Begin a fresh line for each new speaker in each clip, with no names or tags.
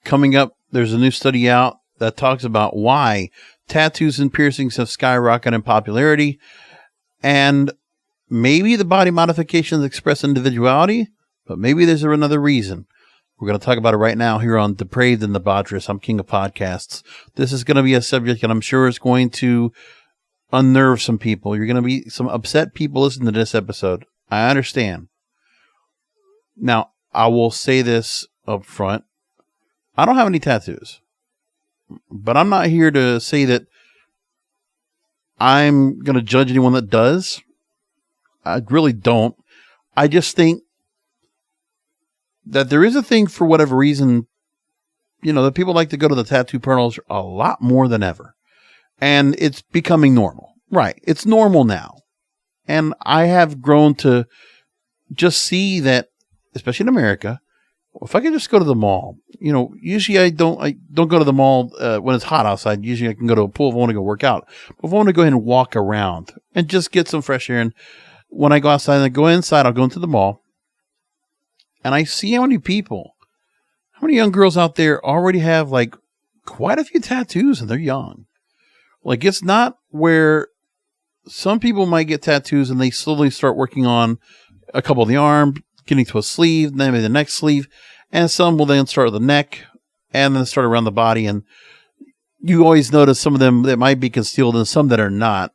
coming up, there's a new study out that talks about why tattoos and piercings have skyrocketed in popularity. And maybe the body modifications express individuality, but maybe there's another reason. We're going to talk about it right now here on Depraved and Debaucherous. I'm King of Podcasts. This is going to be a subject that I'm sure is going to unnerve some people. You're going to be some upset people listening to this episode. I understand. Now, I will say this up front. I don't have any tattoos, but I'm not here to say that I'm going to judge anyone that does. I really don't. I just think that there is a thing, for whatever reason, that people like to go to the tattoo parlors a lot more than ever. And it's becoming normal. Right. It's normal now. And I have grown to just see that, especially in America, if I can just go to the mall, usually I don't go to the mall when it's hot outside. Usually I can go to a pool if I want to go work out. But if I want to go ahead and walk around and just get some fresh air, and when I go outside and I go inside, I'll go into the mall and I see how many young girls out there already have like quite a few tattoos, and they're young. Like, it's not where some people might get tattoos and they slowly start working on a couple of the arm, getting to a sleeve, then maybe the next sleeve, and some will then start at the neck and then start around the body. And you always notice some of them that might be concealed and some that are not.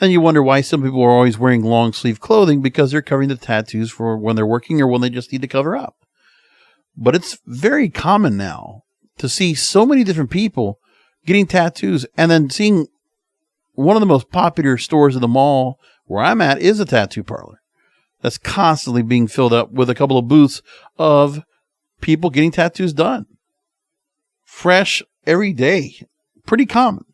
And you wonder why some people are always wearing long sleeve clothing, because they're covering the tattoos for when they're working or when they just need to cover up. But it's very common now to see so many different people getting tattoos, and then seeing one of the most popular stores in the mall where I'm at is a tattoo parlor that's constantly being filled up with a couple of booths of people getting tattoos done. Fresh every day. Pretty common.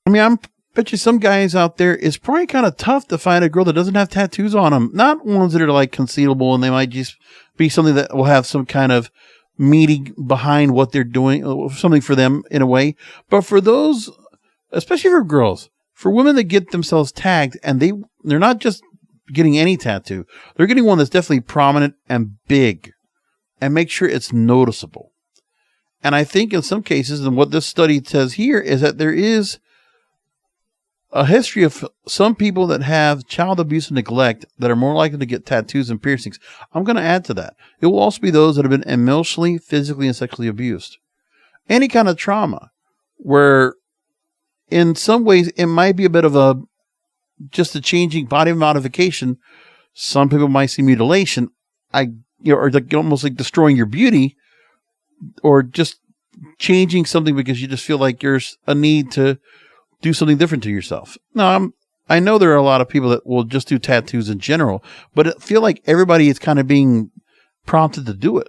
I mean, I bet you some guys out there, it's probably kind of tough to find a girl that doesn't have tattoos on them. Not ones that are like concealable, and they might just be something that will have some kind of meaning behind what they're doing, something for them in a way. But for those, especially for girls, for women that get themselves tagged, and they're not just getting any tattoo, they're getting one that's definitely prominent and big, and make sure it's noticeable. And I think in some cases, and what this study says here, is that there is a history of some people that have child abuse and neglect that are more likely to get tattoos and piercings. I'm going to add to that. It will also be those that have been emotionally, physically, and sexually abused. Any kind of trauma where in some ways it might be a bit of just a changing body modification. Some people might see mutilation, or like almost like destroying your beauty, or just changing something because you just feel like there's a need to do something different to yourself. Now, I know there are a lot of people that will just do tattoos in general, but I feel like everybody is kind of being prompted to do it.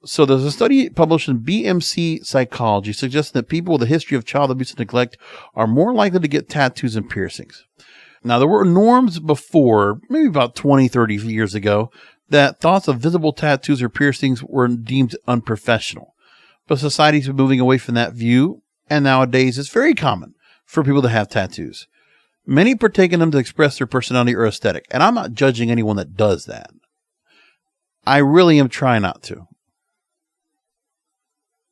So there's a study published in BMC Psychology suggesting that people with a history of child abuse and neglect are more likely to get tattoos and piercings. Now, there were norms before, maybe about 20, 30 years ago, that thoughts of visible tattoos or piercings were deemed unprofessional. But society's been moving away from that view, and nowadays it's very common for people to have tattoos. Many partake in them to express their personality or aesthetic, and I'm not judging anyone that does that. I really am trying not to.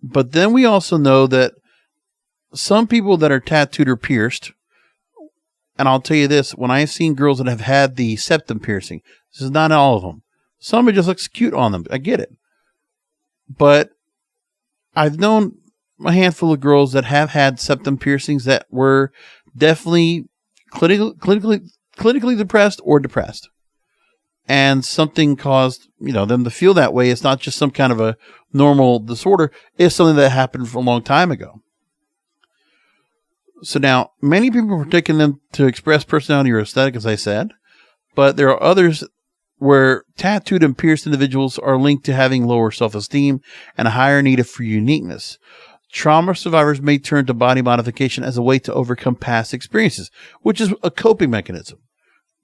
But then we also know that some people that are tattooed or pierced, and I'll tell you this, when I've seen girls that have had the septum piercing, this is not all of them. Some it just looks cute on them. I get it. But I've known a handful of girls that have had septum piercings that were definitely clinically depressed or depressed. And something caused, them to feel that way. It's not just some kind of a normal disorder. It's something that happened for a long time ago. So now, many people are taking them to express personality or aesthetic, as I said, but there are others where tattooed and pierced individuals are linked to having lower self-esteem and a higher need for uniqueness. Trauma survivors may turn to body modification as a way to overcome past experiences, which is a coping mechanism.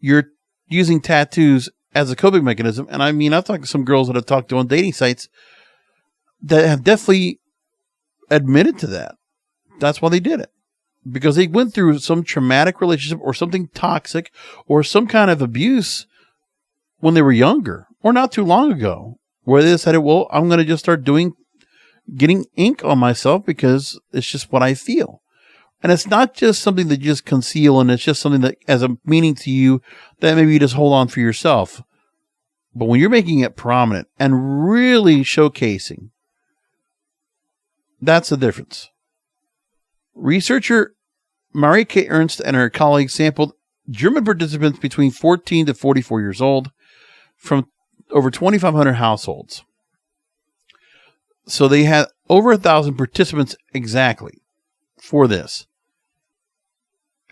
You're using tattoos as a coping mechanism. And I mean, I've talked to some girls that I've talked to on dating sites that have definitely admitted to that. That's why they did it. Because they went through some traumatic relationship or something toxic or some kind of abuse when they were younger or not too long ago, where they decided, well, I'm going to just start getting ink on myself because it's just what I feel. And it's not just something that you just conceal, and it's just something that has a meaning to you that maybe you just hold on for yourself. But when you're making it prominent and really showcasing, that's the difference. Researcher Marie K. Ernst and her colleagues sampled German participants between 14 to 44 years old from over 2,500 households. So they had over 1,000 participants exactly for this.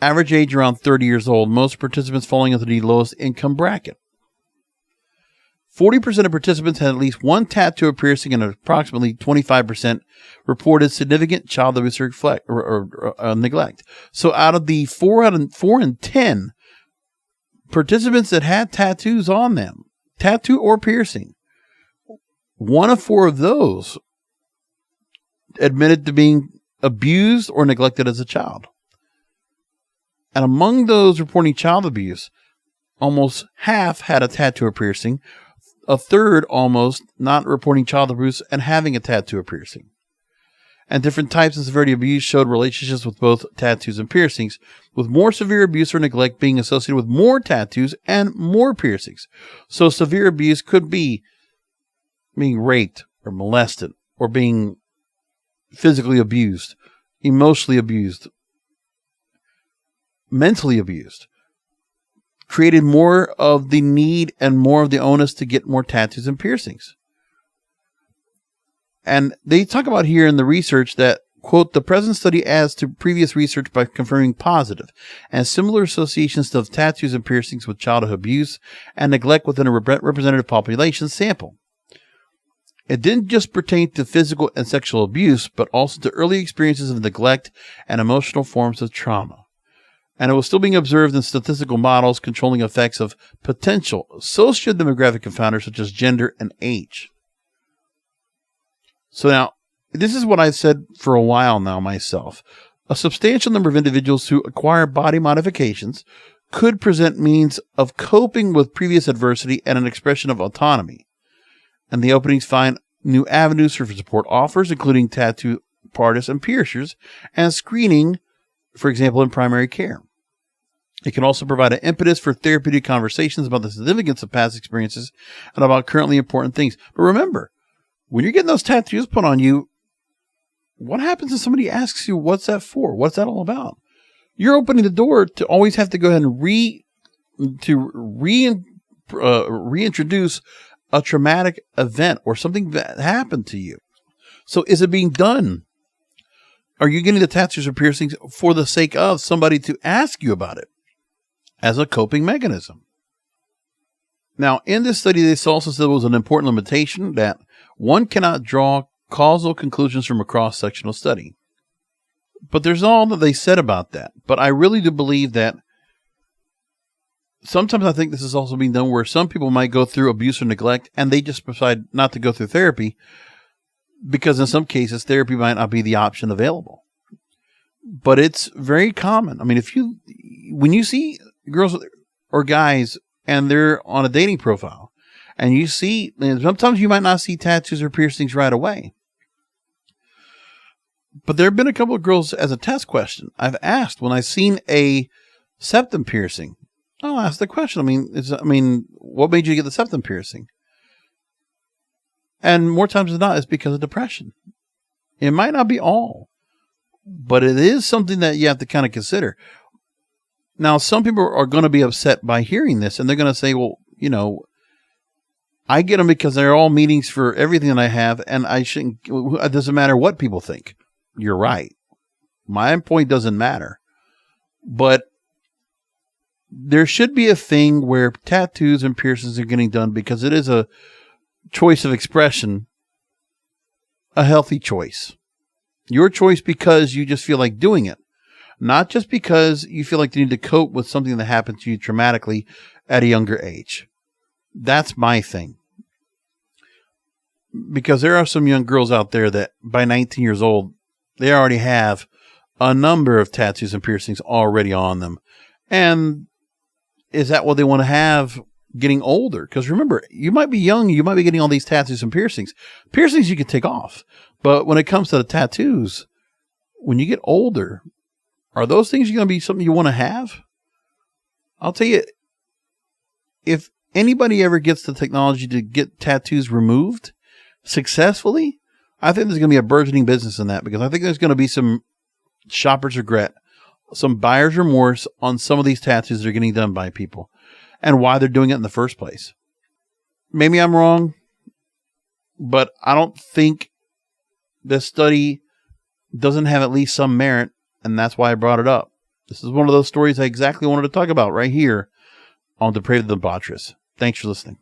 Average age around 30 years old, most participants falling into the lowest income bracket. 40% of participants had at least one tattoo or piercing, and approximately 25% reported significant child abuse or neglect. So out of the 4 in 10 participants that had tattoos on them, tattoo or piercing, 1 of 4 of those admitted to being abused or neglected as a child. And among those reporting child abuse, almost half had a tattoo or piercing. A third almost not reporting child abuse and having a tattoo or piercing. And different types and severity of abuse showed relationships with both tattoos and piercings, with more severe abuse or neglect being associated with more tattoos and more piercings. So severe abuse could be being raped or molested or being physically abused, emotionally abused, mentally abused. Created more of the need and more of the onus to get more tattoos and piercings. And they talk about here in the research that, quote, the present study adds to previous research by confirming positive and similar associations of tattoos and piercings with childhood abuse and neglect within a representative population sample. It didn't just pertain to physical and sexual abuse, but also to early experiences of neglect and emotional forms of trauma. And it was still being observed in statistical models controlling effects of potential socio-demographic confounders such as gender and age. So now, this is what I've said for a while now myself. A substantial number of individuals who acquire body modifications could present means of coping with previous adversity and an expression of autonomy. And the openings find new avenues for support offers, including tattoo artists and piercers, and screening, for example, in primary care. It can also provide an impetus for therapeutic conversations about the significance of past experiences and about currently important things. But remember, when you're getting those tattoos put on you, what happens if somebody asks you, what's that for? What's that all about? You're opening the door to always have to go ahead and reintroduce a traumatic event or something that happened to you. So is it being done? Are you getting the tattoos or piercings for the sake of somebody to ask you about it as a coping mechanism? Now, in this study, they also said there was an important limitation that one cannot draw causal conclusions from a cross-sectional study. But there's all that they said about that. But I really do believe that sometimes I think this is also being done where some people might go through abuse or neglect and they just decide not to go through therapy, because in some cases, therapy might not be the option available. But it's very common. I mean, when you see girls or guys and they're on a dating profile and you see, and sometimes you might not see tattoos or piercings right away. But there have been a couple of girls as a test question I've asked when I've seen a septum piercing. I'll ask the question. What made you get the septum piercing? And more times than not, it's because of depression. It might not be all, but it is something that you have to kind of consider. Now, some people are going to be upset by hearing this, and they're going to say, well, I get them because they're all meetings for everything that I have, and it doesn't matter what people think. You're right. My point doesn't matter. But there should be a thing where tattoos and piercings are getting done because it is a choice of expression, a healthy choice. Your choice because you just feel like doing it, not just because you feel like you need to cope with something that happened to you traumatically at a younger age. That's my thing. Because there are some young girls out there that by 19 years old, they already have a number of tattoos and piercings already on them. And is that what they want to have getting older. Because remember, you might be young, you might be getting all these tattoos and piercings. Piercings you can take off. But when it comes to the tattoos, when you get older, are those things going to be something you want to have? I'll tell you, if anybody ever gets the technology to get tattoos removed successfully, I think there's going to be a burgeoning business in that, because I think there's going to be some shopper's regret, some buyer's remorse on some of these tattoos that are getting done by people and why they're doing it in the first place. Maybe I'm wrong, but I don't think this study doesn't have at least some merit, and that's why I brought it up. This is one of those stories I exactly wanted to talk about right here on Depraved and Debaucherous. Thanks for listening.